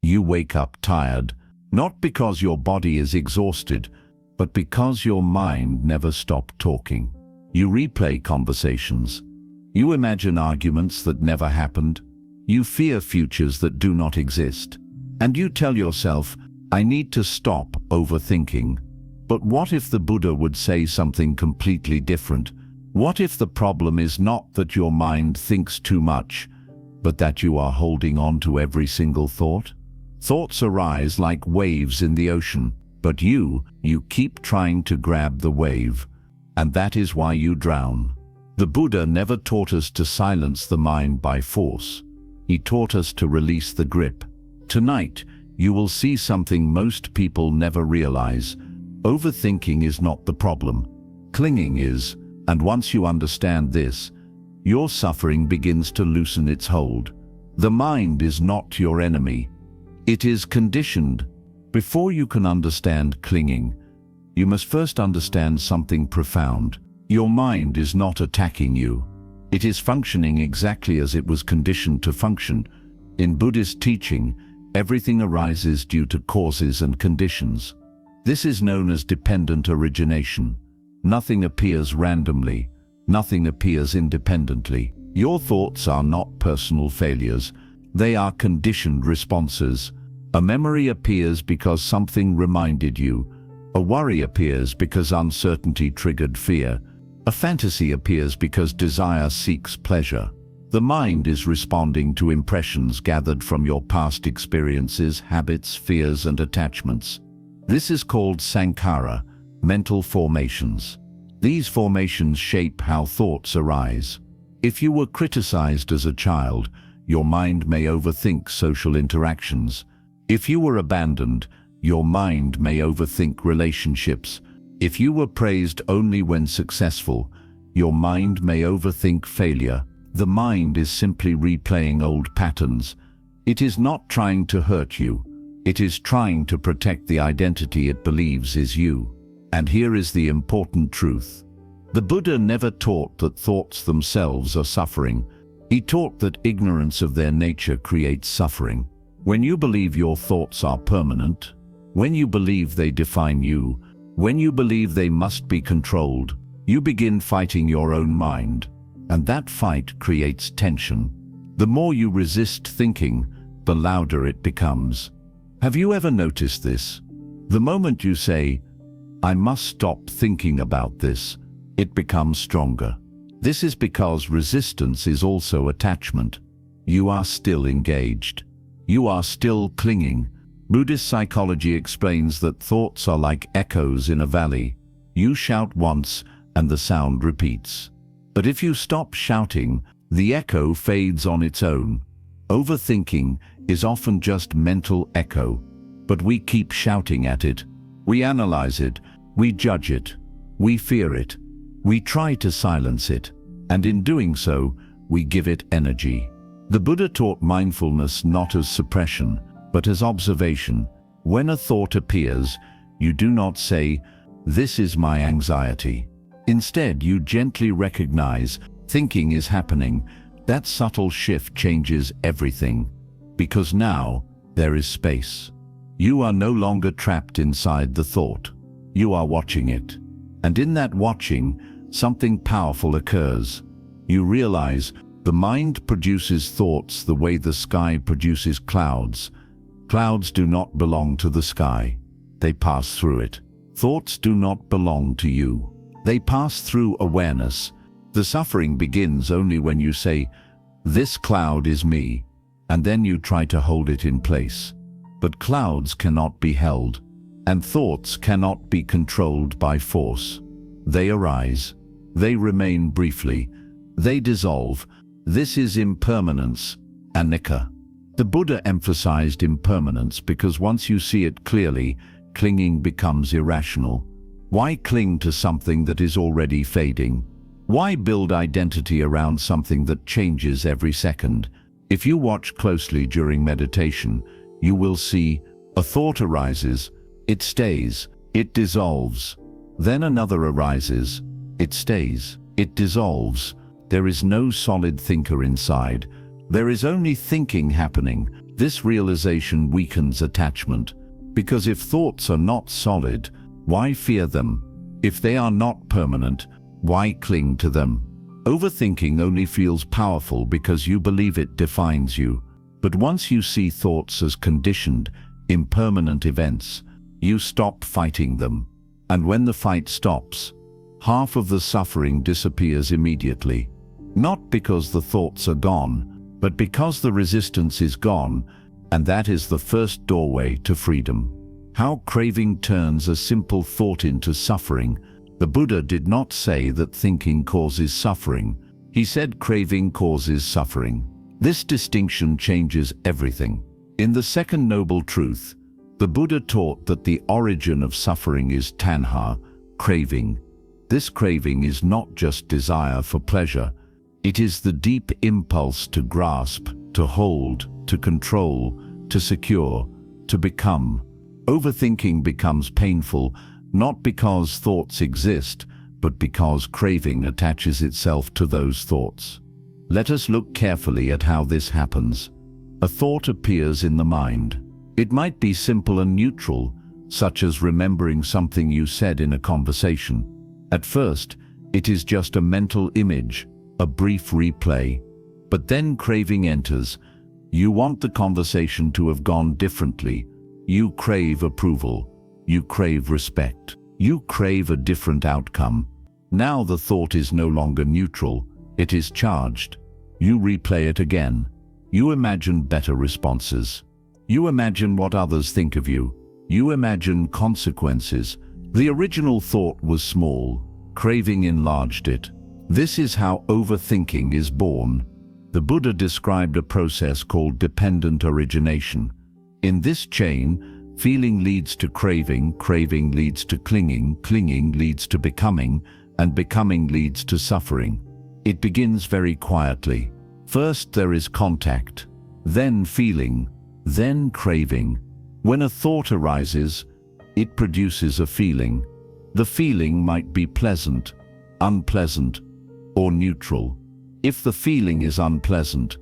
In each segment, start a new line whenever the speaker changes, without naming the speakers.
You wake up tired, not because your body is exhausted, but because your mind never stopped talking. You replay conversations. You imagine arguments that never happened. You fear futures that do not exist. And you tell yourself, I need to stop overthinking. But what if the Buddha would say something completely different? What if the problem is not that your mind thinks too much, but that you are holding on to every single thought? Thoughts arise like waves in the ocean, but you keep trying to grab the wave, and that is why you drown. The Buddha never taught us to silence the mind by force. He taught us to release the grip. Tonight, you will see something most people never realize. Overthinking is not the problem. Clinging is, and once you understand this, your suffering begins to loosen its hold. The mind is not your enemy. It is conditioned. Before you can understand clinging, you must first understand something profound. Your mind is not attacking you. It is functioning exactly as it was conditioned to function. In Buddhist teaching, everything arises due to causes and conditions. This is known as dependent origination. Nothing appears randomly. Nothing appears independently. Your thoughts are not personal failures. They are conditioned responses. A memory appears because something reminded you. A worry appears because uncertainty triggered fear. A fantasy appears because desire seeks pleasure. The mind is responding to impressions gathered from your past experiences, habits, fears, and attachments. This is called sankhara, mental formations. These formations shape how thoughts arise. If you were criticized as a child, your mind may overthink social interactions. If you were abandoned, your mind may overthink relationships. If you were praised only when successful, your mind may overthink failure. The mind is simply replaying old patterns. It is not trying to hurt you. It is trying to protect the identity it believes is you. And here is the important truth. The Buddha never taught that thoughts themselves are suffering. He taught that ignorance of their nature creates suffering. When you believe your thoughts are permanent, when you believe they define you, when you believe they must be controlled, you begin fighting your own mind. And that fight creates tension. The more you resist thinking, the louder it becomes. Have you ever noticed this? The moment you say, I must stop thinking about this, it becomes stronger. This is because resistance is also attachment. You are still engaged. You are still clinging. Buddhist psychology explains that thoughts are like echoes in a valley. You shout once and the sound repeats. But if you stop shouting, the echo fades on its own. Overthinking is often just mental echo, but we keep shouting at it. We analyze it, we judge it, we fear it, we try to silence it, and in doing so, we give it energy. The Buddha taught mindfulness not as suppression, but as observation. When a thought appears, you do not say, "This is my anxiety." Instead, you gently recognize, thinking is happening. That subtle shift changes everything, because now there is space. You are no longer trapped inside the thought. You are watching it. And in that watching, something powerful occurs. You realize the mind produces thoughts the way the sky produces clouds. Clouds do not belong to the sky. They pass through it. Thoughts do not belong to you. They pass through awareness. The suffering begins only when you say, "This cloud is me," and then you try to hold it in place. But clouds cannot be held, and thoughts cannot be controlled by force. They arise. They remain briefly. They dissolve. This is impermanence, anicca. The Buddha emphasized impermanence because once you see it clearly, clinging becomes irrational. Why cling to something that is already fading? Why build identity around something that changes every second? If you watch closely during meditation, you will see a thought arises, it stays, it dissolves. Then another arises, it stays, it dissolves. There is no solid thinker inside. There is only thinking happening. This realization weakens attachment, because if thoughts are not solid, why fear them? If they are not permanent, why cling to them? Overthinking only feels powerful because you believe it defines you. But once you see thoughts as conditioned, impermanent events, you stop fighting them. And when the fight stops, half of the suffering disappears immediately. Not because the thoughts are gone, but because the resistance is gone, and that is the first doorway to freedom. How craving turns a simple thought into suffering. The Buddha did not say that thinking causes suffering. He said craving causes suffering. This distinction changes everything. In the second noble truth, the Buddha taught that the origin of suffering is tanha, craving. This craving is not just desire for pleasure. It is the deep impulse to grasp, to hold, to control, to secure, to become. Overthinking becomes painful, not because thoughts exist, but because craving attaches itself to those thoughts. Let us look carefully at how this happens. A thought appears in the mind. It might be simple and neutral, such as remembering something you said in a conversation. At first, it is just a mental image, a brief replay. But then craving enters. You want the conversation to have gone differently. You crave approval. You crave respect. You crave a different outcome. Now the thought is no longer neutral. It is charged. You replay it again. You imagine better responses. You imagine what others think of you. You imagine consequences. The original thought was small. Craving enlarged it. This is how overthinking is born. The Buddha described a process called dependent origination. In this chain, feeling leads to craving, craving leads to clinging, clinging leads to becoming, and becoming leads to suffering. It begins very quietly. First there is contact, then feeling, then craving. When a thought arises, it produces a feeling. The feeling might be pleasant, unpleasant, or neutral. If the feeling is unpleasant,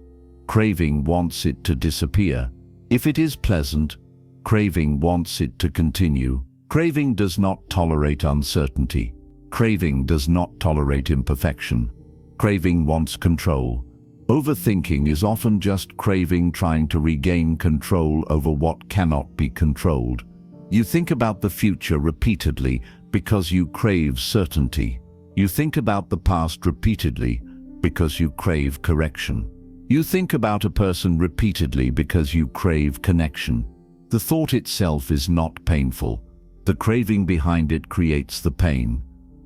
craving wants it to disappear. If it is pleasant, craving wants it to continue. Craving does not tolerate uncertainty. Craving does not tolerate imperfection. Craving wants control. Overthinking is often just craving trying to regain control over what cannot be controlled. You think about the future repeatedly because you crave certainty. You think about the past repeatedly because you crave correction. You think about a person repeatedly because you crave connection. The thought itself is not painful. The craving behind it creates the pain.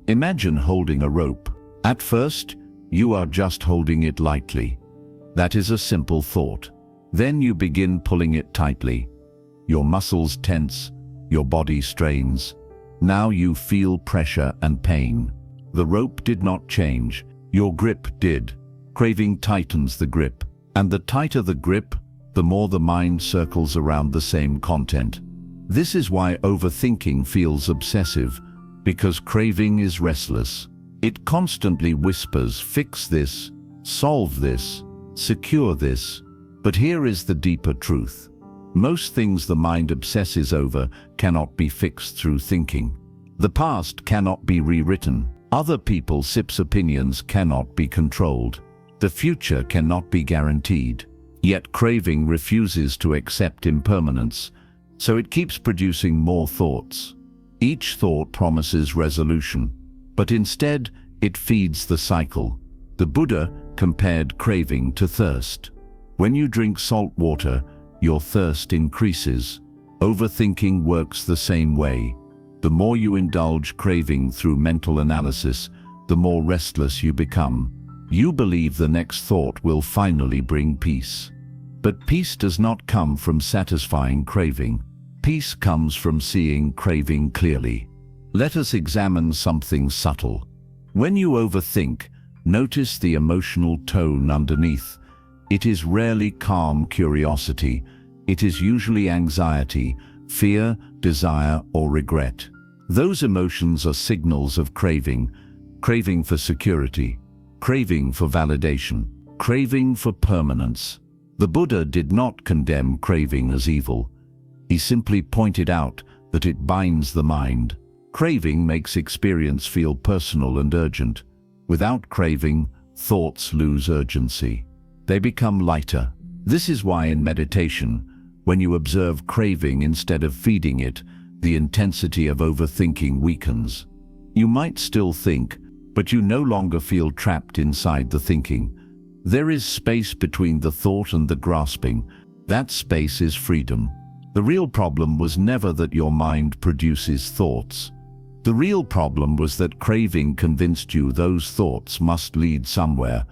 Imagine holding a rope. At first, you are just holding it lightly. That is a simple thought. Then you begin pulling it tightly. Your muscles tense, your body strains. Now you feel pressure and pain. The rope did not change, your grip did. Craving tightens the grip, and the tighter the grip, the more the mind circles around the same content. This is why overthinking feels obsessive, because craving is restless. It constantly whispers, fix this, solve this, secure this. But here is the deeper truth. Most things the mind obsesses over cannot be fixed through thinking. The past cannot be rewritten. Other people's opinions cannot be controlled. The future cannot be guaranteed. Yet craving refuses to accept impermanence, so it keeps producing more thoughts. Each thought promises resolution, but instead it feeds the cycle. The Buddha compared craving to thirst. When you drink salt water, your thirst increases. Overthinking works the same way. The more you indulge craving through mental analysis, the more restless you become. You believe the next thought will finally bring peace. But peace does not come from satisfying craving. Peace comes from seeing craving clearly. Let us examine something subtle. When you overthink, notice the emotional tone underneath. It is rarely calm curiosity. It is usually anxiety, fear, desire, or regret. Those emotions are signals of craving. Craving for security, craving for validation, craving for permanence. The Buddha did not condemn craving as evil. He simply pointed out that it binds the mind. Craving makes experience feel personal and urgent. Without craving, thoughts lose urgency. They become lighter. This is why in meditation, when you observe craving instead of feeding it, the intensity of overthinking weakens. You might still think, but you no longer feel trapped inside the thinking. There is space between the thought and the grasping. That space is freedom. The real problem was never that your mind produces thoughts. The real problem was that craving convinced you those thoughts must lead somewhere,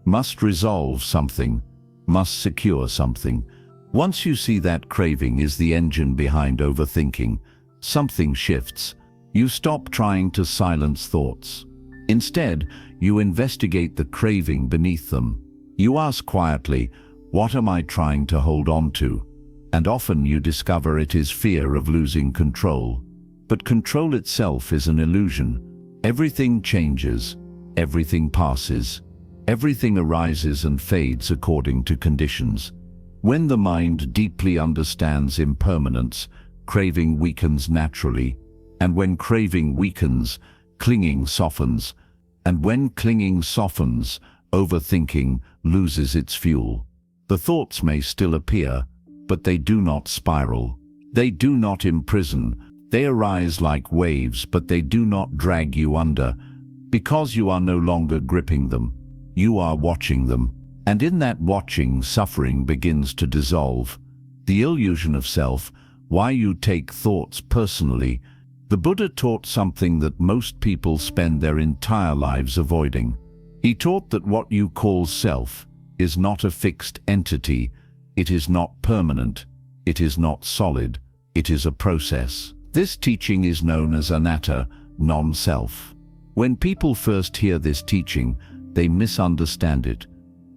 must resolve something, must secure something. Once you see that craving is the engine behind overthinking, something shifts. You stop trying to silence thoughts. Instead, you investigate the craving beneath them. You ask quietly, what am I trying to hold on to? And often you discover it is fear of losing control. But control itself is an illusion. Everything changes, everything passes, everything arises and fades according to conditions. When the mind deeply understands impermanence, craving weakens naturally. And when craving weakens, clinging softens. And when clinging softens, overthinking loses its fuel. The thoughts may still appear, but they do not spiral. They do not imprison. They arise like waves, but they do not drag you under. Because you are no longer gripping them, you are watching them. And in that watching, suffering begins to dissolve. The illusion of self, why you take thoughts personally. The Buddha taught something that most people spend their entire lives avoiding. He taught that what you call self is not a fixed entity. It is not permanent. It is not solid. It is a process. This teaching is known as anatta, non-self. When people first hear this teaching, they misunderstand it.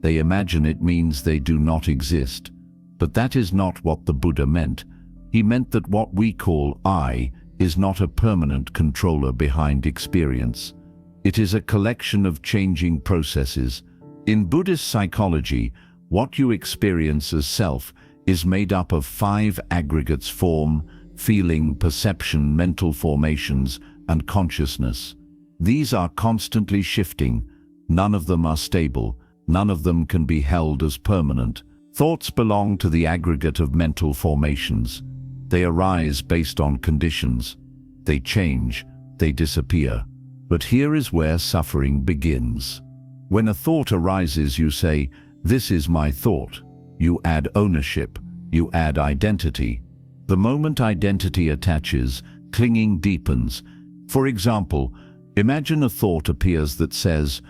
They imagine it means they do not exist. But that is not what the Buddha meant. He meant that what we call I is not a permanent controller behind experience. It is a collection of changing processes. In Buddhist psychology, what you experience as self is made up of 5 aggregates: form, feeling, perception, mental formations, and consciousness. These are constantly shifting. None of them are stable. None of them can be held as permanent. Thoughts belong to the aggregate of mental formations. They arise based on conditions. They change. They disappear. But here is where suffering begins. When a thought arises, you say, "This is my thought." You add ownership. You add identity. The moment identity attaches, clinging deepens. For example, imagine a thought appears that says,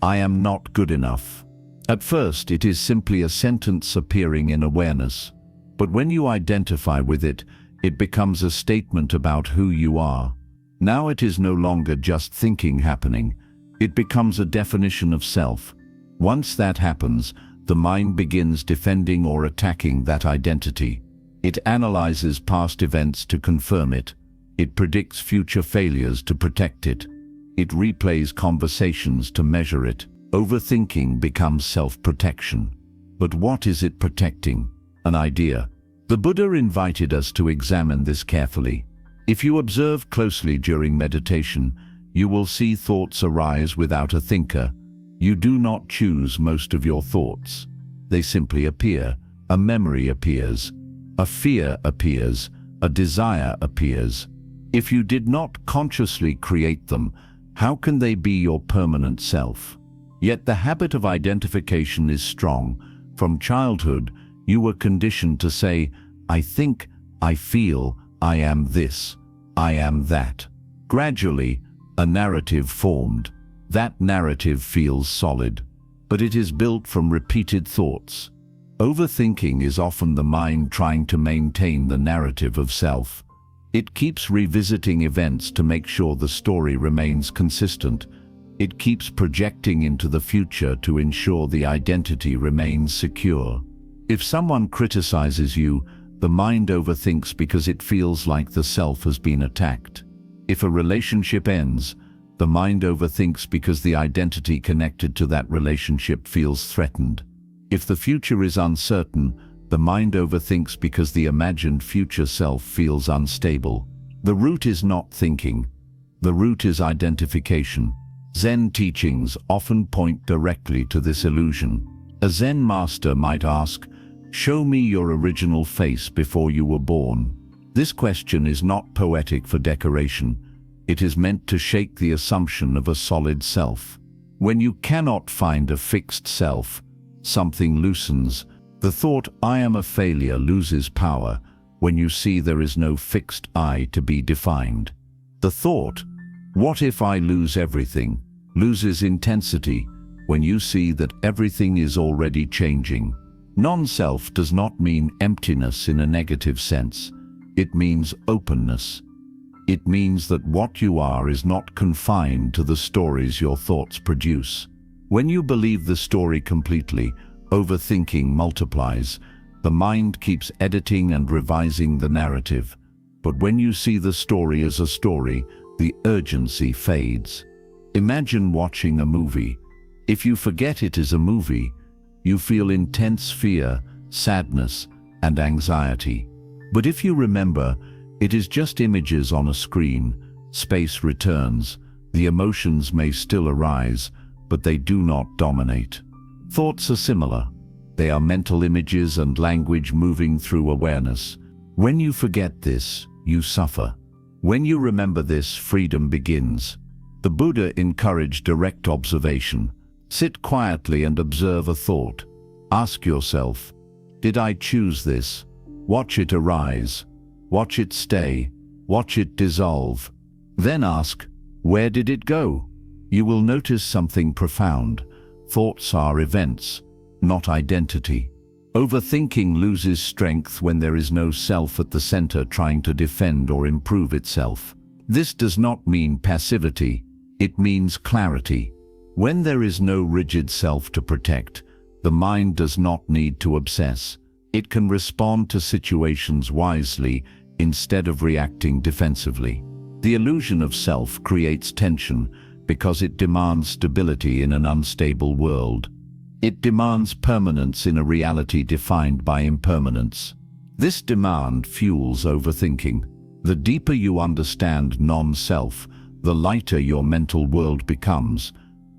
"I am not good enough." At first, it is simply a sentence appearing in awareness. But when you identify with it, it becomes a statement about who you are. Now it is no longer just thinking happening. It becomes a definition of self. Once that happens, the mind begins defending or attacking that identity. It analyzes past events to confirm it. It predicts future failures to protect it. It replays conversations to measure it. Overthinking becomes self-protection. But what is it protecting? An idea. The Buddha invited us to examine this carefully. If you observe closely during meditation, you will see thoughts arise without a thinker. You do not choose most of your thoughts. They simply appear. A memory appears. A fear appears. A desire appears. If you did not consciously create them, how can they be your permanent self? Yet the habit of identification is strong. From childhood, you were conditioned to say, "I think, I feel, I am this, I am that." Gradually, a narrative formed. That narrative feels solid, but it is built from repeated thoughts. Overthinking is often the mind trying to maintain the narrative of self. It keeps revisiting events to make sure the story remains consistent. It keeps projecting into the future to ensure the identity remains secure. If someone criticizes you, the mind overthinks because it feels like the self has been attacked. If a relationship ends, the mind overthinks because the identity connected to that relationship feels threatened. If the future is uncertain, the mind overthinks because the imagined future self feels unstable. The root is not thinking. The root is identification. Zen teachings often point directly to this illusion. A Zen master might ask, "Show me your original face before you were born." This question is not poetic for decoration. It is meant to shake the assumption of a solid self. When you cannot find a fixed self, something loosens. The thought, "I am a failure," loses power when you see there is no fixed I to be defined. The thought, "What if I lose everything?" loses intensity when you see that everything is already changing. Non-self does not mean emptiness in a negative sense. It means openness. It means that what you are is not confined to the stories your thoughts produce. When you believe the story completely, overthinking multiplies. The mind keeps editing and revising the narrative. But when you see the story as a story, the urgency fades. Imagine watching a movie. If you forget it is a movie, you feel intense fear, sadness, and anxiety. But if you remember, it is just images on a screen, space returns. The emotions may still arise, but they do not dominate. Thoughts are similar. They are mental images and language moving through awareness. When you forget this, you suffer. When you remember this, freedom begins. The Buddha encouraged direct observation. Sit quietly and observe a thought. Ask yourself, did I choose this? Watch it arise. Watch it stay. Watch it dissolve. Then ask, where did it go? You will notice something profound. Thoughts are events, not identity. Overthinking loses strength when there is no self at the center trying to defend or improve itself. This does not mean passivity. It means clarity. When there is no rigid self to protect, the mind does not need to obsess. It can respond to situations wisely instead of reacting defensively. The illusion of self creates tension because it demands stability in an unstable world. It demands permanence in a reality defined by impermanence. This demand fuels overthinking. The deeper you understand non-self, the lighter your mental world becomes.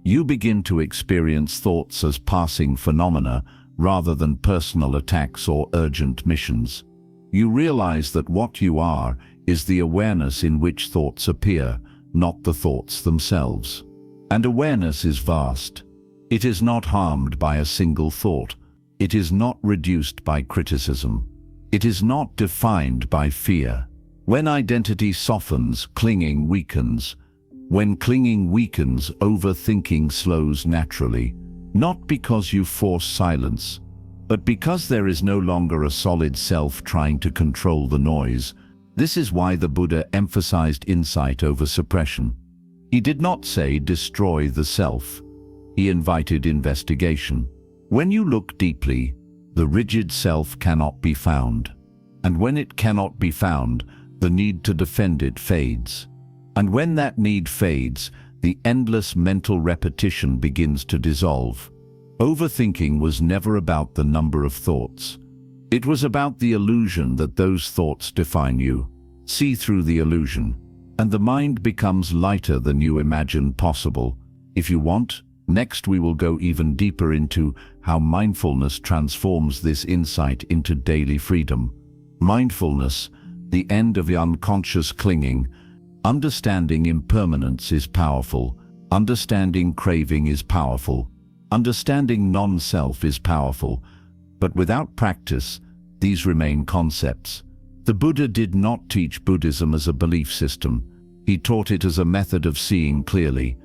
You begin to experience thoughts as passing phenomena rather than personal attacks or urgent missions. You realize that what you are is the awareness in which thoughts appear, not the thoughts themselves. And awareness is vast. It is not harmed by a single thought. It is not reduced by criticism. It is not defined by fear. When identity softens, clinging weakens. When clinging weakens, overthinking slows naturally. Not because you force silence, but because there is no longer a solid self trying to control the noise. This is why the Buddha emphasized insight over suppression. He did not say destroy the self. He invited investigation. When you look deeply, the rigid self cannot be found. And when it cannot be found, the need to defend it fades. And when that need fades, the endless mental repetition begins to dissolve. Overthinking was never about the number of thoughts. It was about the illusion that those thoughts define you. See through the illusion, and the mind becomes lighter than you imagined possible. If you want, next we will go even deeper into how mindfulness transforms this insight into daily freedom. Mindfulness, the end of the unconscious clinging. Understanding impermanence is powerful. Understanding craving is powerful. Understanding non-self is powerful. But without practice, these remain concepts. The Buddha did not teach Buddhism as a belief system. He taught it as a method of seeing clearly.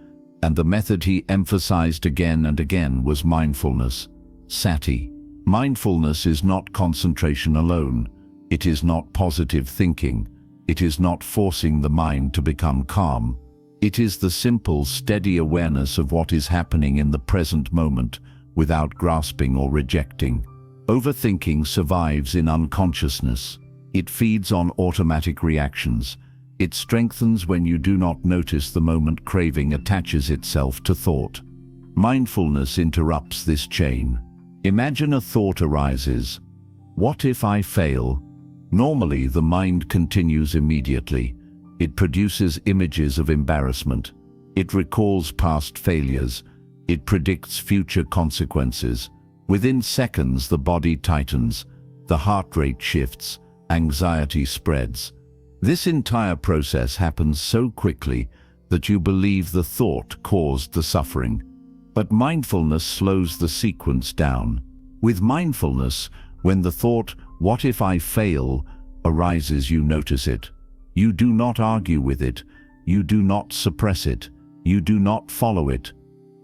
And the method he emphasized again and again was mindfulness, sati. Mindfulness is not concentration alone. It is not positive thinking. It is not forcing the mind to become calm. It is the simple, steady awareness of what is happening in the present moment without grasping or rejecting. Overthinking survives in unconsciousness. It feeds on automatic reactions. It strengthens when you do not notice the moment craving attaches itself to thought. Mindfulness interrupts this chain. Imagine a thought arises. What if I fail? Normally, the mind continues immediately. It produces images of embarrassment. It recalls past failures. It predicts future consequences. Within seconds, the body tightens, the heart rate shifts, anxiety spreads. This entire process happens so quickly that you believe the thought caused the suffering. But mindfulness slows the sequence down. With mindfulness, when the thought, "What if I fail?" arises, you notice it. You do not argue with it. You do not suppress it. You do not follow it.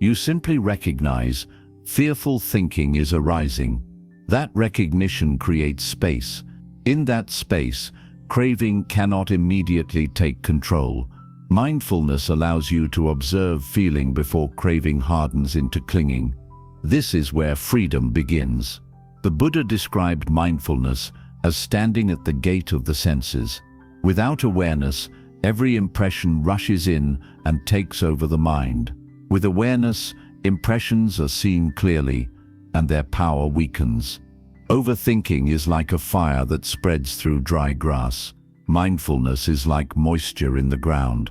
You simply recognize fearful thinking is arising. That recognition creates space. In that space, craving cannot immediately take control. Mindfulness allows you to observe feeling before craving hardens into clinging. This is where freedom begins. The Buddha described mindfulness as standing at the gate of the senses. Without awareness, every impression rushes in and takes over the mind. With awareness, impressions are seen clearly, and their power weakens. Overthinking is like a fire that spreads through dry grass. Mindfulness is like moisture in the ground.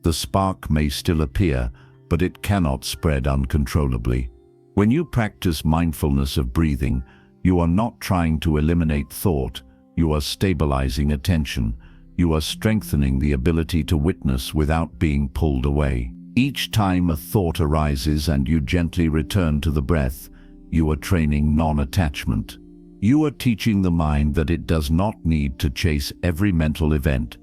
The spark may still appear, but it cannot spread uncontrollably. When you practice mindfulness of breathing, you are not trying to eliminate thought. You are stabilizing attention. You are strengthening the ability to witness without being pulled away. Each time a thought arises and you gently return to the breath, you are training non-attachment. You are teaching the mind that it does not need to chase every mental event.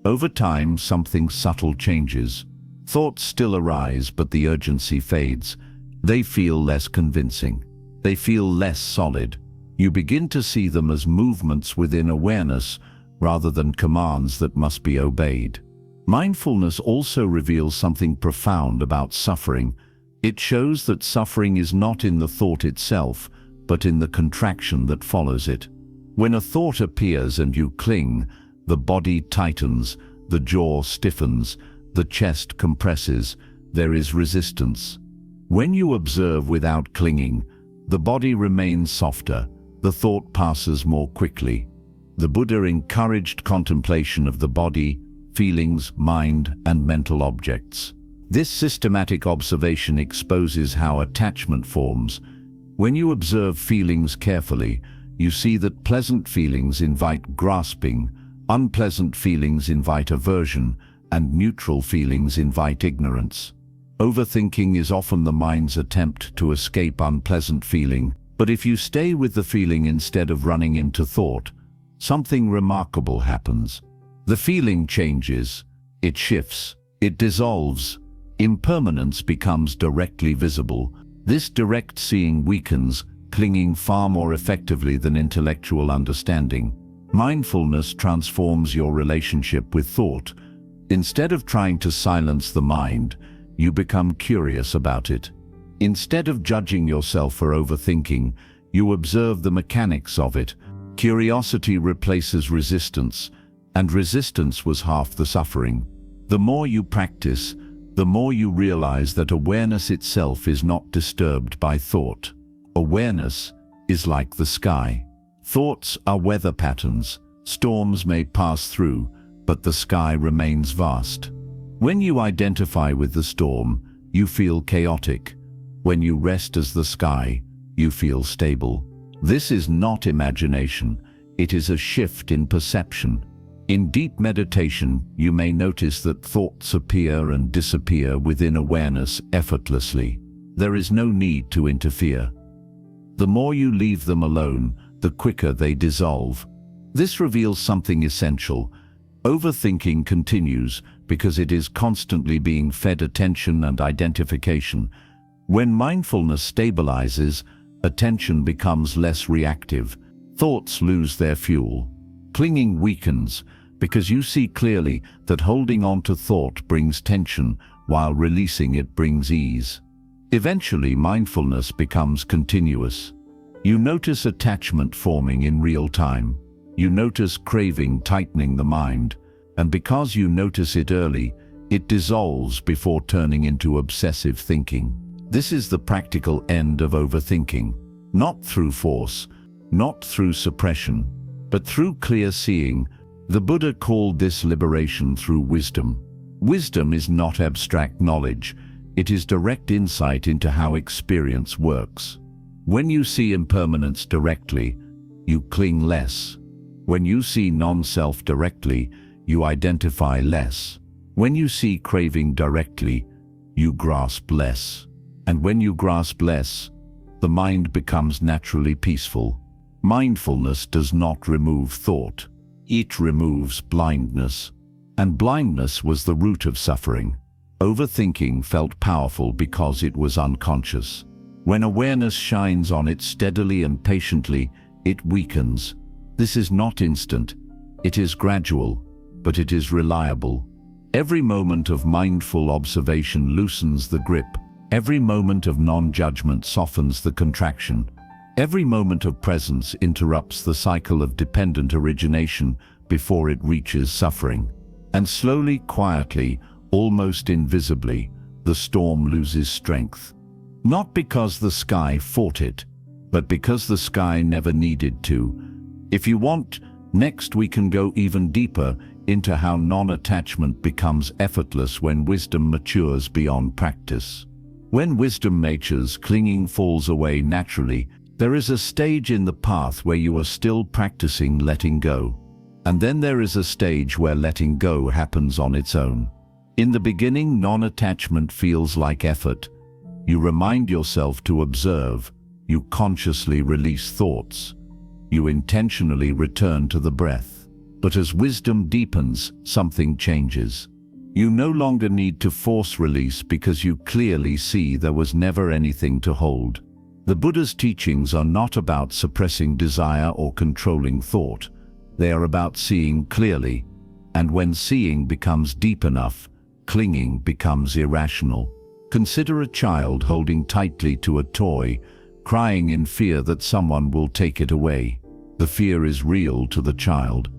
Over time, something subtle changes. Thoughts still arise, but the urgency fades. They feel less convincing. They feel less solid. You begin to see them as movements within awareness rather than commands that must be obeyed. Mindfulness also reveals something profound about suffering. It shows that suffering is not in the thought itself, but in the contraction that follows it. When a thought appears and you cling, the body tightens, the jaw stiffens, the chest compresses. There is resistance. When you observe without clinging, the body remains softer, the thought passes more quickly. The Buddha encouraged contemplation of the body, feelings, mind, and mental objects. This systematic observation exposes how attachment forms. When you observe feelings carefully, you see that pleasant feelings invite grasping, unpleasant feelings invite aversion, and neutral feelings invite ignorance. Overthinking is often the mind's attempt to escape unpleasant feeling, but if you stay with the feeling instead of running into thought, something remarkable happens. The feeling changes, it shifts, it dissolves. Impermanence becomes directly visible. This direct seeing weakens, clinging far more effectively than intellectual understanding. Mindfulness transforms your relationship with thought. Instead of trying to silence the mind, you become curious about it. Instead of judging yourself for overthinking, you observe the mechanics of it. Curiosity replaces resistance, and resistance was half the suffering. The more you practice, the more you realize that awareness itself is not disturbed by thought. Awareness is like the sky. Thoughts are weather patterns. Storms may pass through, but the sky remains vast. When you identify with the storm, you feel chaotic. When you rest as the sky, you feel stable. This is not imagination. It is a shift in perception. In deep meditation, you may notice that thoughts appear and disappear within awareness effortlessly. There is no need to interfere. The more you leave them alone, the quicker they dissolve. This reveals something essential. Overthinking continues because it is constantly being fed attention and identification. When mindfulness stabilizes, attention becomes less reactive. Thoughts lose their fuel. Clinging weakens because you see clearly that holding on to thought brings tension while releasing it brings ease. Eventually, mindfulness becomes continuous. You notice attachment forming in real time. You notice craving tightening the mind, and because you notice it early, it dissolves before turning into obsessive thinking. This is the practical end of overthinking. not through force, not through suppression, but through clear seeing. The Buddha called this liberation through wisdom. Wisdom is not abstract knowledge, it is direct insight into how experience works. When you see impermanence directly, you cling less. When you see non-self directly, you identify less. When you see craving directly, you grasp less. And when you grasp less, the mind becomes naturally peaceful. Mindfulness does not remove thought. It removes blindness. And blindness was the root of suffering. Overthinking felt powerful because it was unconscious. When awareness shines on it steadily and patiently, it weakens. This is not instant. It is gradual, but it is reliable. Every moment of mindful observation loosens the grip. Every moment of non-judgment softens the contraction. Every moment of presence interrupts the cycle of dependent origination before it reaches suffering. And slowly, quietly, almost invisibly, the storm loses strength. Not because the sky fought it, but because the sky never needed to. If you want, next we can go even deeper into how non-attachment becomes effortless when wisdom matures beyond practice. When wisdom matures, clinging falls away naturally. There is a stage in the path where you are still practicing letting go. And then there is a stage where letting go happens on its own. In the beginning, non-attachment feels like effort. You remind yourself to observe. You consciously release thoughts. You intentionally return to the breath. But as wisdom deepens, something changes. You no longer need to force release because you clearly see there was never anything to hold. The Buddha's teachings are not about suppressing desire or controlling thought. They are about seeing clearly. And when seeing becomes deep enough, clinging becomes irrational. Consider a child holding tightly to a toy, crying in fear that someone will take it away. The fear is real to the child.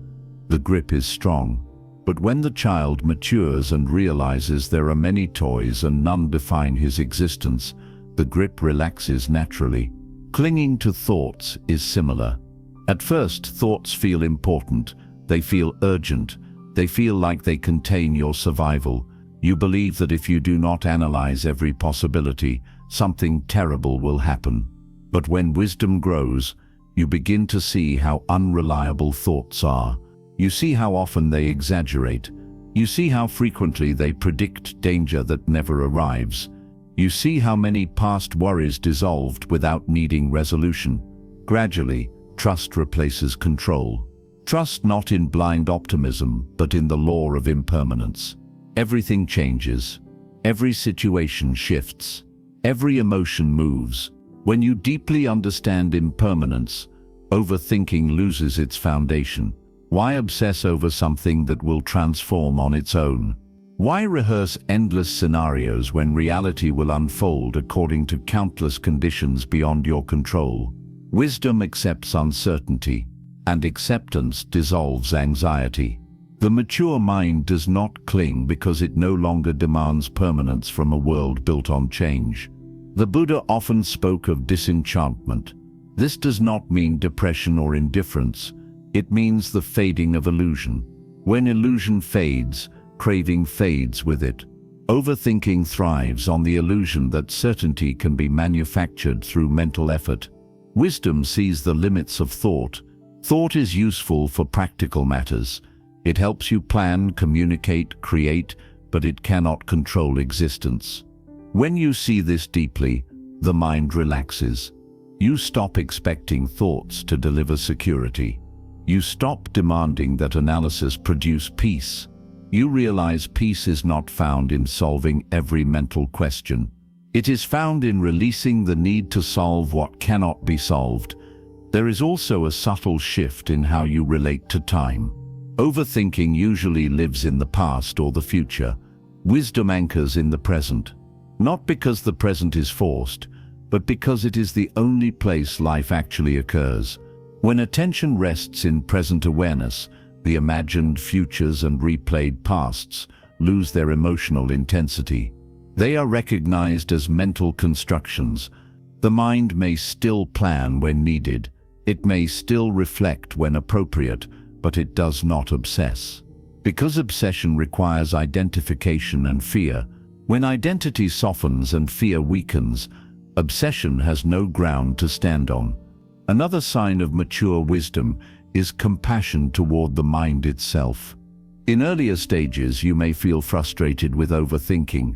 The grip is strong. But when the child matures and realizes there are many toys and none define his existence, the grip relaxes naturally. Clinging to thoughts is similar. At first, thoughts feel important. They feel urgent. They feel like they contain your survival. You believe that if you do not analyze every possibility, something terrible will happen. But when wisdom grows, you begin to see how unreliable thoughts are. You see how often they exaggerate. You see how frequently they predict danger that never arrives. You see how many past worries dissolved without needing resolution. Gradually, trust replaces control. Trust not in blind optimism, but in the law of impermanence. Everything changes. Every situation shifts. Every emotion moves. When you deeply understand impermanence, overthinking loses its foundation. Why obsess over something that will transform on its own? Why rehearse endless scenarios when reality will unfold according to countless conditions beyond your control? Wisdom accepts uncertainty, and acceptance dissolves anxiety. The mature mind does not cling because it no longer demands permanence from a world built on change. The Buddha often spoke of disenchantment. This does not mean depression or indifference. It means the fading of illusion. When illusion fades, craving fades with it. Overthinking thrives on the illusion that certainty can be manufactured through mental effort. Wisdom sees the limits of thought. Thought is useful for practical matters. It helps you plan, communicate, create, but it cannot control existence. When you see this deeply, the mind relaxes. You stop expecting thoughts to deliver security. You stop demanding that analysis produce peace. You realize peace is not found in solving every mental question. It is found in releasing the need to solve what cannot be solved. There is also a subtle shift in how you relate to time. Overthinking usually lives in the past or the future. Wisdom anchors in the present. Not because the present is forced, but because it is the only place life actually occurs. When attention rests in present awareness, the imagined futures and replayed pasts lose their emotional intensity. They are recognized as mental constructions. The mind may still plan when needed. It may still reflect when appropriate, but it does not obsess. Because obsession requires identification and fear, when identity softens and fear weakens, obsession has no ground to stand on. Another sign of mature wisdom is compassion toward the mind itself. In earlier stages, you may feel frustrated with overthinking.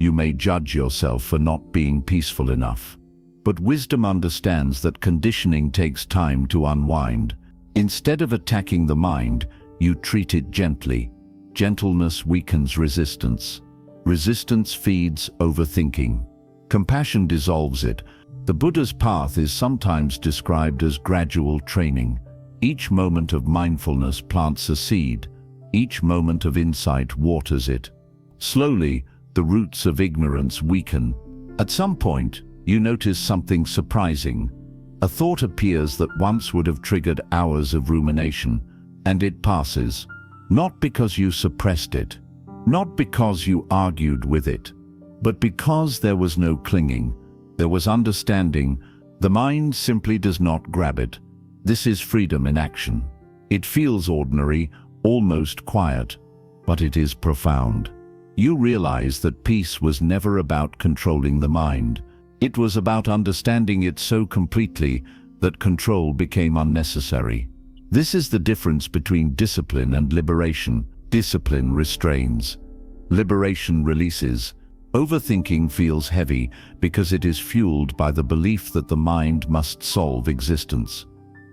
You may judge yourself for not being peaceful enough. But wisdom understands that conditioning takes time to unwind. Instead of attacking the mind, you treat it gently. Gentleness weakens resistance. Resistance feeds overthinking. Compassion dissolves it. The Buddha's path is sometimes described as gradual training. Each moment of mindfulness plants a seed. Each moment of insight waters it. Slowly, the roots of ignorance weaken. At some point, you notice something surprising. A thought appears that once would have triggered hours of rumination, and it passes. Not because you suppressed it, not because you argued with it, but because there was no clinging. There was understanding. The mind simply does not grab it. This is freedom in action. It feels ordinary, almost quiet, but it is profound. You realize that peace was never about controlling the mind. It was about understanding it so completely that control became unnecessary. This is the difference between discipline and liberation. Discipline restrains. Liberation releases. Overthinking feels heavy because it is fueled by the belief that the mind must solve existence.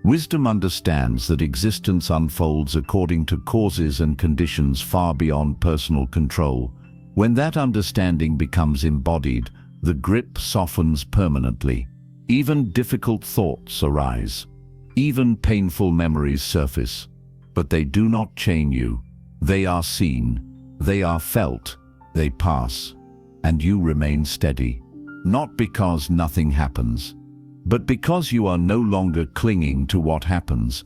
Wisdom understands that existence unfolds according to causes and conditions far beyond personal control. When that understanding becomes embodied, the grip softens permanently. Even difficult thoughts arise. Even painful memories surface. But they do not chain you. They are seen. They are felt. They pass. And you remain steady. Not because nothing happens, but because you are no longer clinging to what happens.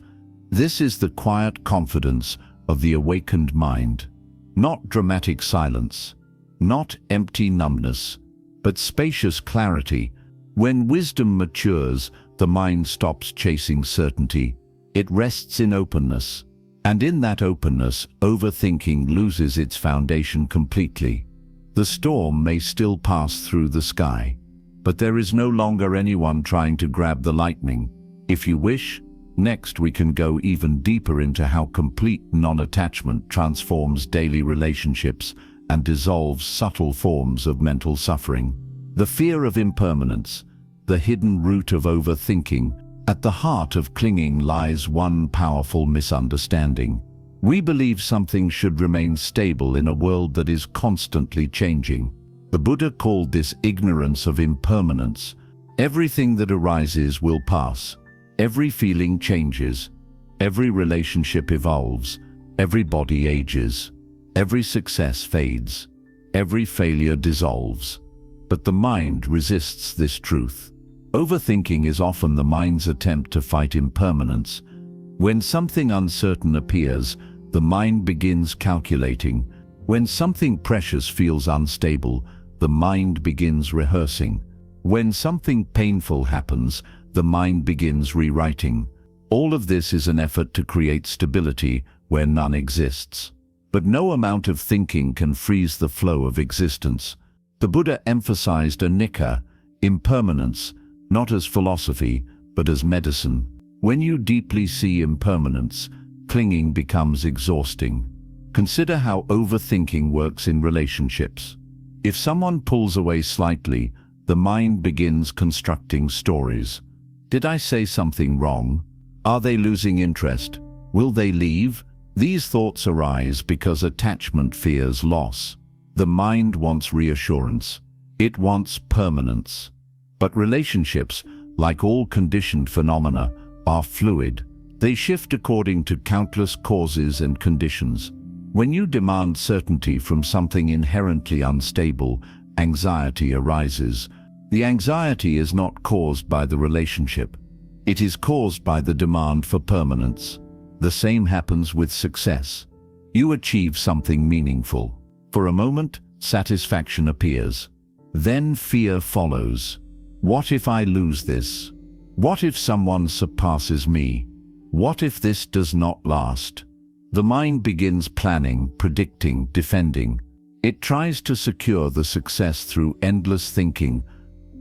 This is the quiet confidence of the awakened mind. Not dramatic silence. Not empty numbness, but spacious clarity. When wisdom matures, the mind stops chasing certainty. It rests in openness. And in that openness, overthinking loses its foundation completely. The storm may still pass through the sky, but there is no longer anyone trying to grab the lightning. If you wish, next we can go even deeper into how complete non-attachment transforms daily relationships and dissolves subtle forms of mental suffering. The fear of impermanence, the hidden root of overthinking. At the heart of clinging lies one powerful misunderstanding. We believe something should remain stable in a world that is constantly changing. The Buddha called this ignorance of impermanence. Everything that arises will pass. Every feeling changes. Every relationship evolves. Every body ages. Every success fades. Every failure dissolves. But the mind resists this truth. Overthinking is often the mind's attempt to fight impermanence. When something uncertain appears, the mind begins calculating. When something precious feels unstable, the mind begins rehearsing. When something painful happens, the mind begins rewriting. All of this is an effort to create stability where none exists. But no amount of thinking can freeze the flow of existence. The Buddha emphasized anicca, impermanence, not as philosophy, but as medicine. When you deeply see impermanence, clinging becomes exhausting. Consider how overthinking works in relationships. If someone pulls away slightly, the mind begins constructing stories. Did I say something wrong? Are they losing interest? Will they leave? These thoughts arise because attachment fears loss. The mind wants reassurance. It wants permanence. But relationships, like all conditioned phenomena, are fluid. They shift according to countless causes and conditions. When you demand certainty from something inherently unstable, anxiety arises. The anxiety is not caused by the relationship. It is caused by the demand for permanence. The same happens with success. You achieve something meaningful. For a moment, satisfaction appears. Then fear follows. What if I lose this? What if someone surpasses me? What if this does not last? The mind begins planning, predicting, defending. It tries to secure the success through endless thinking,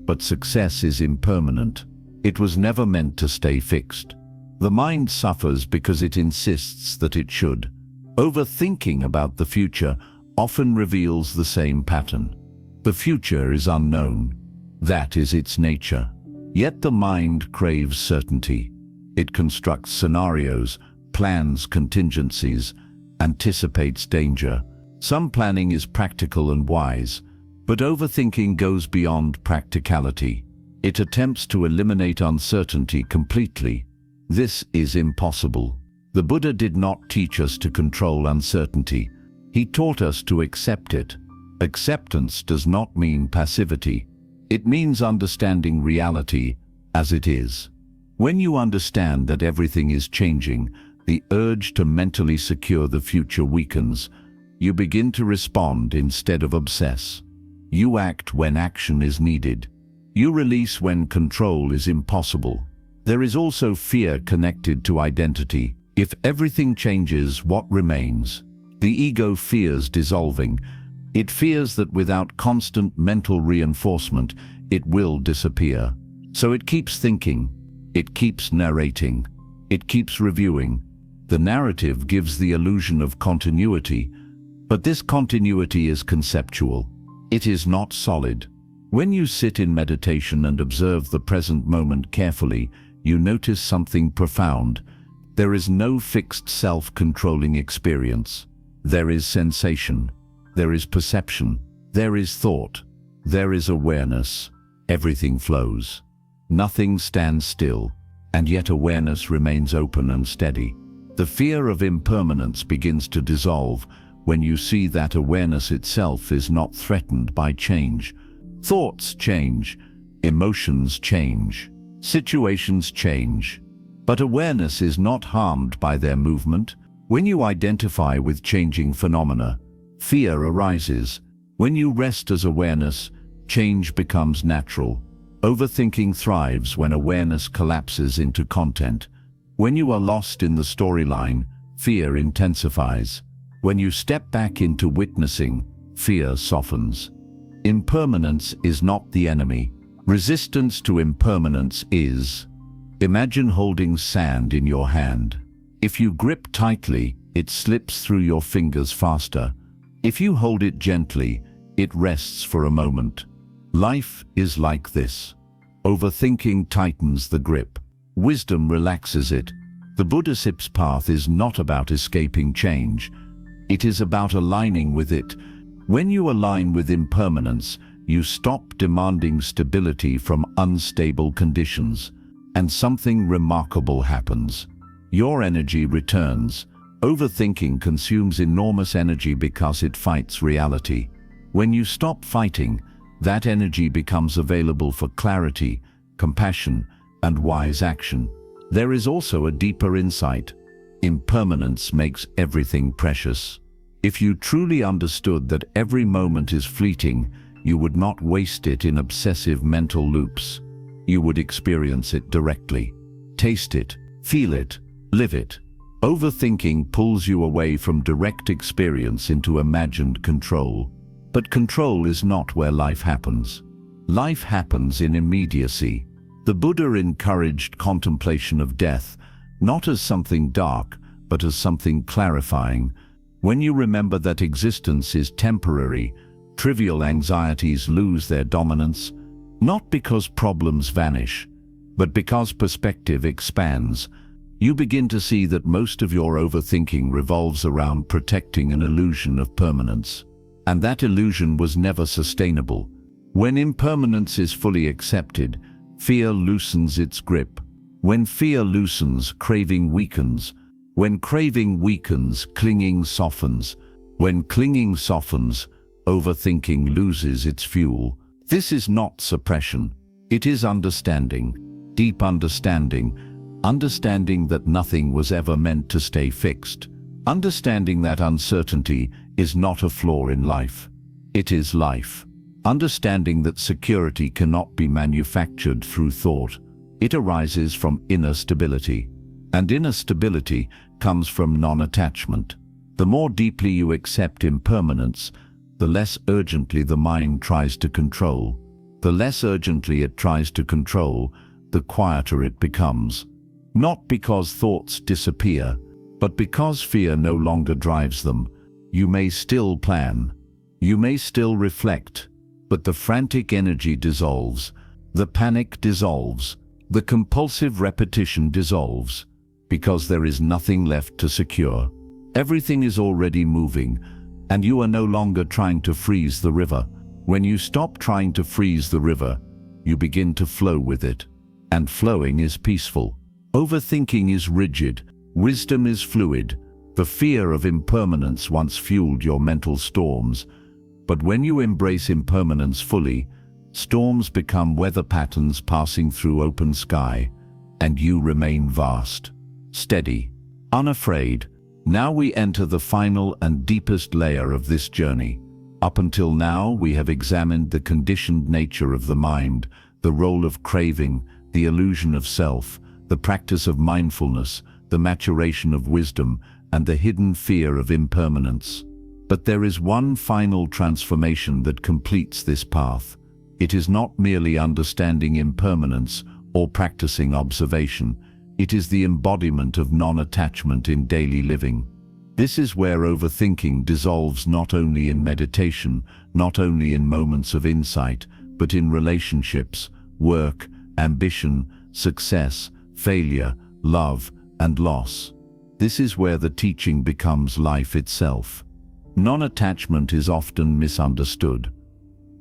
but success is impermanent. It was never meant to stay fixed. The mind suffers because it insists that it should. Overthinking about the future often reveals the same pattern. The future is unknown. That is its nature. Yet the mind craves certainty. It constructs scenarios, plans contingencies, anticipates danger. Some planning is practical and wise, but overthinking goes beyond practicality. It attempts to eliminate uncertainty completely. This is impossible. The Buddha did not teach us to control uncertainty. He taught us to accept it. Acceptance does not mean passivity. It means understanding reality as it is. When you understand that everything is changing, the urge to mentally secure the future weakens. You begin to respond instead of obsess. You act when action is needed. You release when control is impossible. There is also fear connected to identity. If everything changes, what remains? The ego fears dissolving. It fears that without constant mental reinforcement, it will disappear. So it keeps thinking. It keeps narrating. It keeps reviewing. The narrative gives the illusion of continuity, but this continuity is conceptual. It is not solid. When you sit in meditation and observe the present moment carefully, you notice something profound. There is no fixed self-controlling experience. There is sensation. There is perception. There is thought. There is awareness. Everything flows. Nothing stands still, and yet awareness remains open and steady. The fear of impermanence begins to dissolve when you see that awareness itself is not threatened by change. Thoughts change, emotions change, situations change, but awareness is not harmed by their movement. When you identify with changing phenomena, fear arises. When you rest as awareness, change becomes natural. Overthinking thrives when awareness collapses into content. When you are lost in the storyline, fear intensifies. When you step back into witnessing, fear softens. Impermanence is not the enemy. Resistance to impermanence is. Imagine holding sand in your hand. If you grip tightly, it slips through your fingers faster. If you hold it gently, it rests for a moment. Life is like this. Overthinking tightens the grip. Wisdom relaxes it. The Buddhist path is not about escaping change. It is about aligning with it. When you align with impermanence, you stop demanding stability from unstable conditions, and something remarkable happens. Your energy returns. Overthinking consumes enormous energy because it fights reality. When you stop fighting, that energy becomes available for clarity, compassion, and wise action. There is also a deeper insight. Impermanence makes everything precious. If you truly understood that every moment is fleeting, you would not waste it in obsessive mental loops. You would experience it directly. Taste it, feel it, live it. Overthinking pulls you away from direct experience into imagined control. But control is not where life happens. Life happens in immediacy. The Buddha encouraged contemplation of death, not as something dark, but as something clarifying. When you remember that existence is temporary, trivial anxieties lose their dominance, not because problems vanish, but because perspective expands. You begin to see that most of your overthinking revolves around protecting an illusion of permanence. And that illusion was never sustainable. When impermanence is fully accepted, fear loosens its grip. When fear loosens, craving weakens. When craving weakens, clinging softens. When clinging softens, overthinking loses its fuel. This is not suppression. It is understanding, deep understanding. Understanding that nothing was ever meant to stay fixed. Understanding that uncertainty is not a flaw in life. It is life. Understanding that security cannot be manufactured through thought. It arises from inner stability. And inner stability comes from non-attachment. The more deeply you accept impermanence, the less urgently the mind tries to control. The less urgently it tries to control, the quieter it becomes. Not because thoughts disappear, but because fear no longer drives them. You may still plan. You may still reflect. But the frantic energy dissolves. The panic dissolves. The compulsive repetition dissolves. Because there is nothing left to secure. Everything is already moving, and you are no longer trying to freeze the river. When you stop trying to freeze the river, you begin to flow with it. And flowing is peaceful. Overthinking is rigid. Wisdom is fluid. The fear of impermanence once fueled your mental storms. But when you embrace impermanence fully, storms become weather patterns passing through open sky, and you remain vast, steady, unafraid. Now we enter the final and deepest layer of this journey. Up until now, we have examined the conditioned nature of the mind, the role of craving, the illusion of self, the practice of mindfulness, the maturation of wisdom, and the hidden fear of impermanence. But there is one final transformation that completes this path. It is not merely understanding impermanence or practicing observation. It is the embodiment of non-attachment in daily living. This is where overthinking dissolves not only in meditation, not only in moments of insight, but in relationships, work, ambition, success, failure, love, and loss. This is where the teaching becomes life itself. Non-attachment is often misunderstood.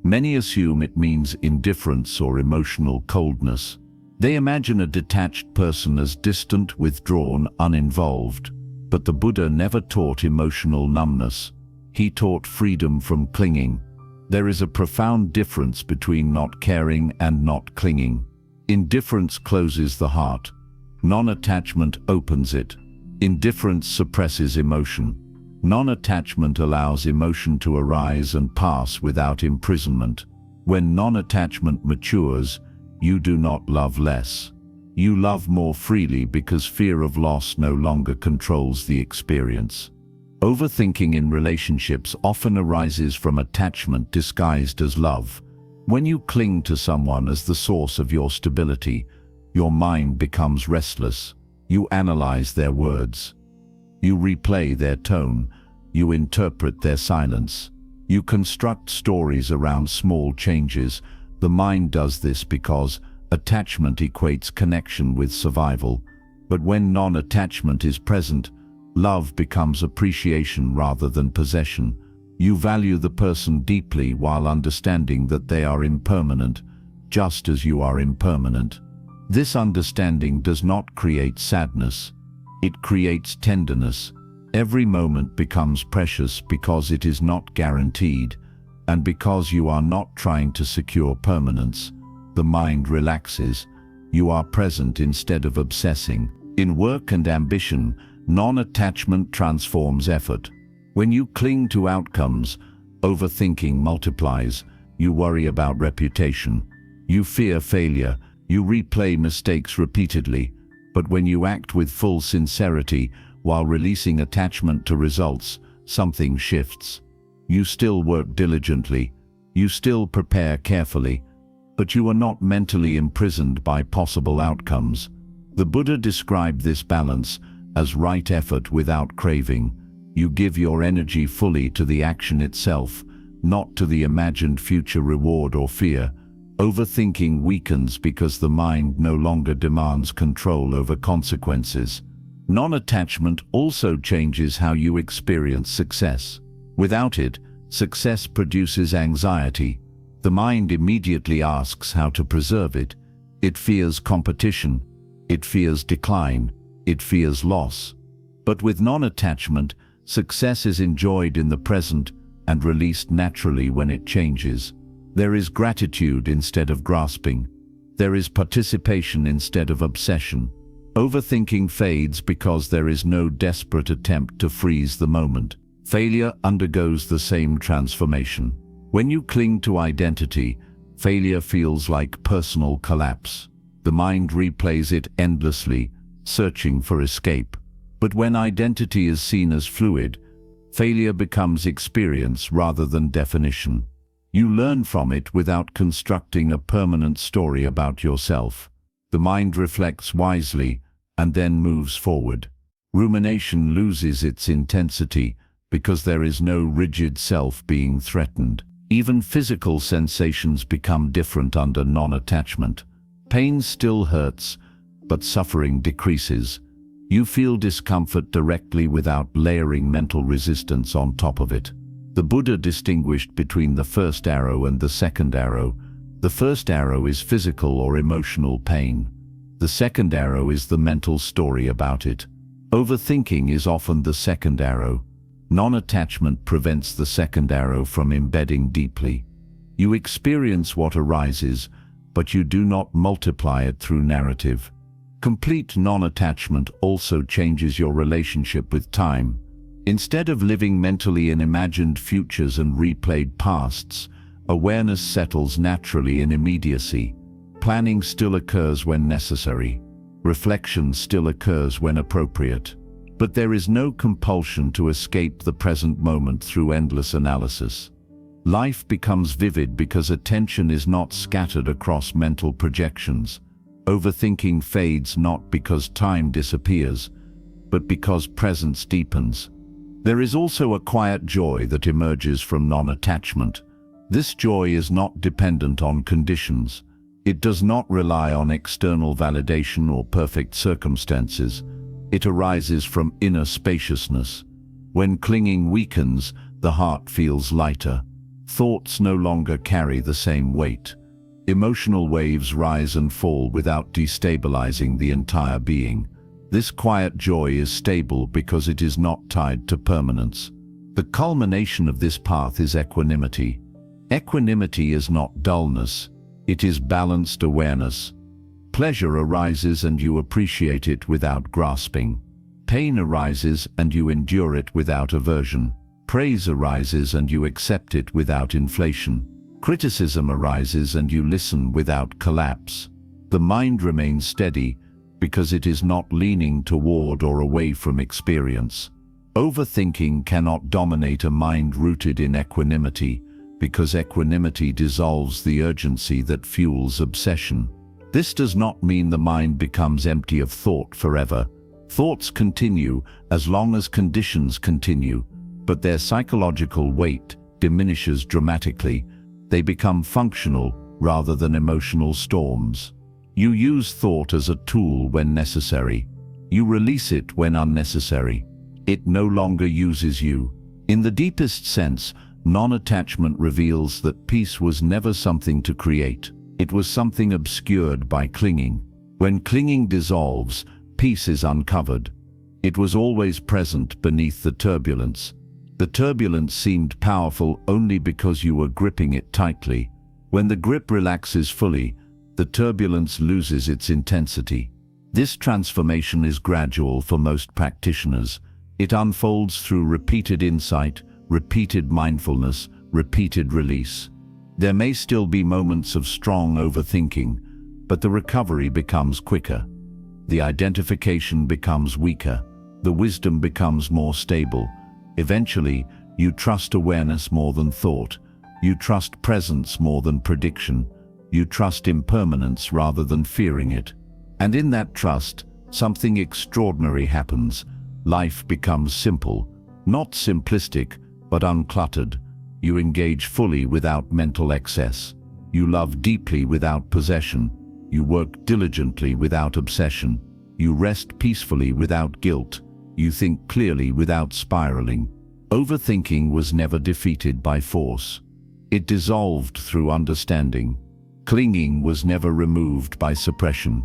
Many assume it means indifference or emotional coldness. They imagine a detached person as distant, withdrawn, uninvolved. But the Buddha never taught emotional numbness. He taught freedom from clinging. There is a profound difference between not caring and not clinging. Indifference closes the heart. Non-attachment opens it. Indifference suppresses emotion. Non-attachment allows emotion to arise and pass without imprisonment. When non-attachment matures, you do not love less. You love more freely because fear of loss no longer controls the experience. Overthinking in relationships often arises from attachment disguised as love. When you cling to someone as the source of your stability, your mind becomes restless. You analyze their words. You replay their tone. You interpret their silence. You construct stories around small changes. The mind does this because attachment equates connection with survival. But when non-attachment is present, love becomes appreciation rather than possession. You value the person deeply while understanding that they are impermanent, just as you are impermanent. This understanding does not create sadness. It creates tenderness. Every moment becomes precious because it is not guaranteed, and because you are not trying to secure permanence. The mind relaxes. You are present instead of obsessing. In work and ambition, non-attachment transforms effort. When you cling to outcomes, overthinking multiplies. You worry about reputation. You fear failure. You replay mistakes repeatedly. But when you act with full sincerity, while releasing attachment to results, something shifts. You still work diligently. You still prepare carefully. But you are not mentally imprisoned by possible outcomes. The Buddha described this balance as right effort without craving. You give your energy fully to the action itself, not to the imagined future reward or fear. Overthinking weakens because the mind no longer demands control over consequences. Non-attachment also changes how you experience success. Without it, success produces anxiety. The mind immediately asks how to preserve it. It fears competition. It fears decline. It fears loss. But with non-attachment, success is enjoyed in the present and released naturally when it changes. There is gratitude instead of grasping. There is participation instead of obsession. Overthinking fades because there is no desperate attempt to freeze the moment. Failure undergoes the same transformation. When you cling to identity, failure feels like personal collapse. The mind replays it endlessly, searching for escape. But when identity is seen as fluid, failure becomes experience rather than definition. You learn from it without constructing a permanent story about yourself. The mind reflects wisely and then moves forward. Rumination loses its intensity because there is no rigid self being threatened. Even physical sensations become different under non-attachment. Pain still hurts, but suffering decreases. You feel discomfort directly without layering mental resistance on top of it. The Buddha distinguished between the first arrow and the second arrow. The first arrow is physical or emotional pain. The second arrow is the mental story about it. Overthinking is often the second arrow. Non-attachment prevents the second arrow from embedding deeply. You experience what arises, but you do not multiply it through narrative. Complete non-attachment also changes your relationship with time. Instead of living mentally in imagined futures and replayed pasts, awareness settles naturally in immediacy. Planning still occurs when necessary. Reflection still occurs when appropriate. But there is no compulsion to escape the present moment through endless analysis. Life becomes vivid because attention is not scattered across mental projections. Overthinking fades not because time disappears, but because presence deepens. There is also a quiet joy that emerges from non-attachment. This joy is not dependent on conditions. It does not rely on external validation or perfect circumstances. It arises from inner spaciousness. When clinging weakens, the heart feels lighter. Thoughts no longer carry the same weight. Emotional waves rise and fall without destabilizing the entire being. This quiet joy is stable because it is not tied to permanence. The culmination of this path is equanimity. Equanimity is not dullness. It is balanced awareness. Pleasure arises and you appreciate it without grasping. Pain arises and you endure it without aversion. Praise arises and you accept it without inflation. Criticism arises and you listen without collapse. The mind remains steady because it is not leaning toward or away from experience. Overthinking cannot dominate a mind rooted in equanimity because equanimity dissolves the urgency that fuels obsession. This does not mean the mind becomes empty of thought forever. Thoughts continue as long as conditions continue, but their psychological weight diminishes dramatically. They become functional rather than emotional storms. You use thought as a tool when necessary. You release it when unnecessary. It no longer uses you. In the deepest sense, non-attachment reveals that peace was never something to create. It was something obscured by clinging. When clinging dissolves, peace is uncovered. It was always present beneath the turbulence. The turbulence seemed powerful only because you were gripping it tightly. When the grip relaxes fully, the turbulence loses its intensity. This transformation is gradual for most practitioners. It unfolds through repeated insight, repeated mindfulness, repeated release. There may still be moments of strong overthinking, but the recovery becomes quicker. The identification becomes weaker. The wisdom becomes more stable. Eventually, you trust awareness more than thought. You trust presence more than prediction. You trust impermanence rather than fearing it. And in that trust, something extraordinary happens. Life becomes simple, not simplistic, but uncluttered. You engage fully without mental excess. You love deeply without possession. You work diligently without obsession. You rest peacefully without guilt. You think clearly without spiraling. Overthinking was never defeated by force. It dissolved through understanding. Clinging was never removed by suppression.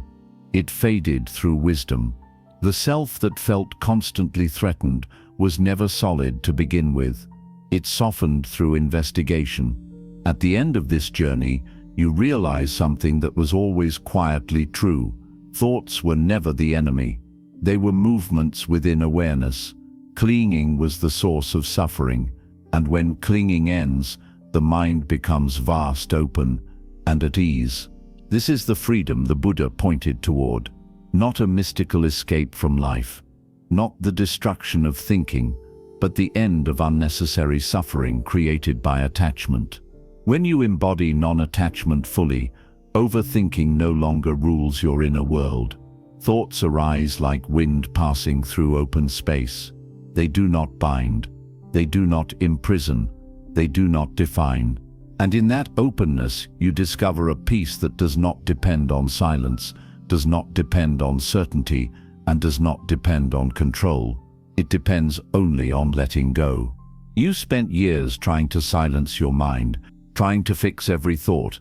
It faded through wisdom. The self that felt constantly threatened was never solid to begin with. It softened through investigation. At the end of this journey, you realize something that was always quietly true. Thoughts were never the enemy. They were movements within awareness. Clinging was the source of suffering, and when clinging ends, The mind becomes vast, open, and at ease. This is the freedom the Buddha pointed toward, not a mystical escape from life, not the destruction of thinking, but the end of unnecessary suffering created by attachment. When you embody non-attachment fully, overthinking no longer rules your inner world. Thoughts arise like wind passing through open space. They do not bind, they do not imprison, they do not define. And in that openness, you discover a peace that does not depend on silence, does not depend on certainty, and does not depend on control. It depends only on letting go. You spent years trying to silence your mind, trying to fix every thought,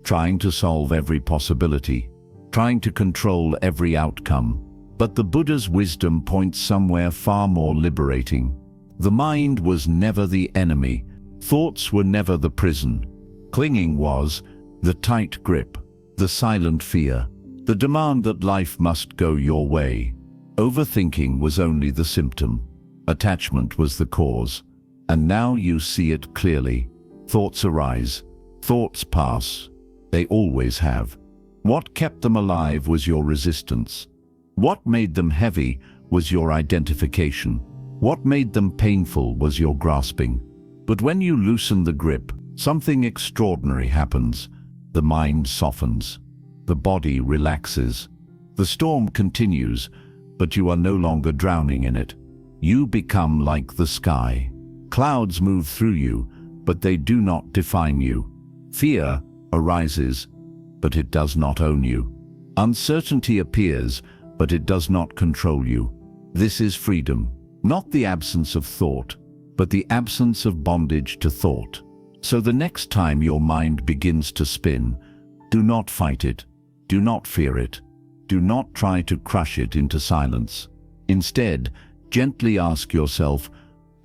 trying to solve every possibility, trying to control every outcome. But the Buddha's wisdom points somewhere far more liberating. The mind was never the enemy. Thoughts were never the prison. Clinging was the tight grip, the silent fear, the demand that life must go your way. Overthinking was only the symptom. Attachment was the cause. And now you see it clearly. Thoughts arise. Thoughts pass. They always have. What kept them alive was your resistance. What made them heavy was your identification. What made them painful was your grasping. But when you loosen the grip, something extraordinary happens. The mind softens. The body relaxes. The storm continues, but you are no longer drowning in it. You become like the sky. Clouds move through you, but they do not define you. Fear arises, but it does not own you. Uncertainty appears, but it does not control you. This is freedom, not the absence of thought, but the absence of bondage to thought. So the next time your mind begins to spin, do not fight it, do not fear it, do not try to crush it into silence. Instead, gently ask yourself,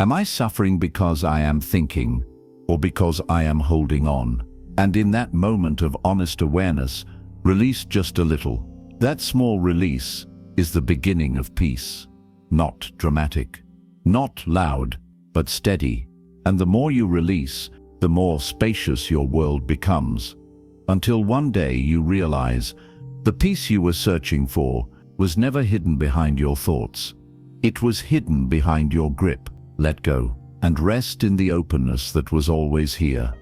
am I suffering because I am thinking, or because I am holding on? And in that moment of honest awareness, release just a little. That small release is the beginning of peace. Not dramatic, not loud, but steady. And the more you release, the more spacious your world becomes. Until one day you realize the peace you were searching for was never hidden behind your thoughts. It was hidden behind your grip. Let go and rest in the openness that was always here.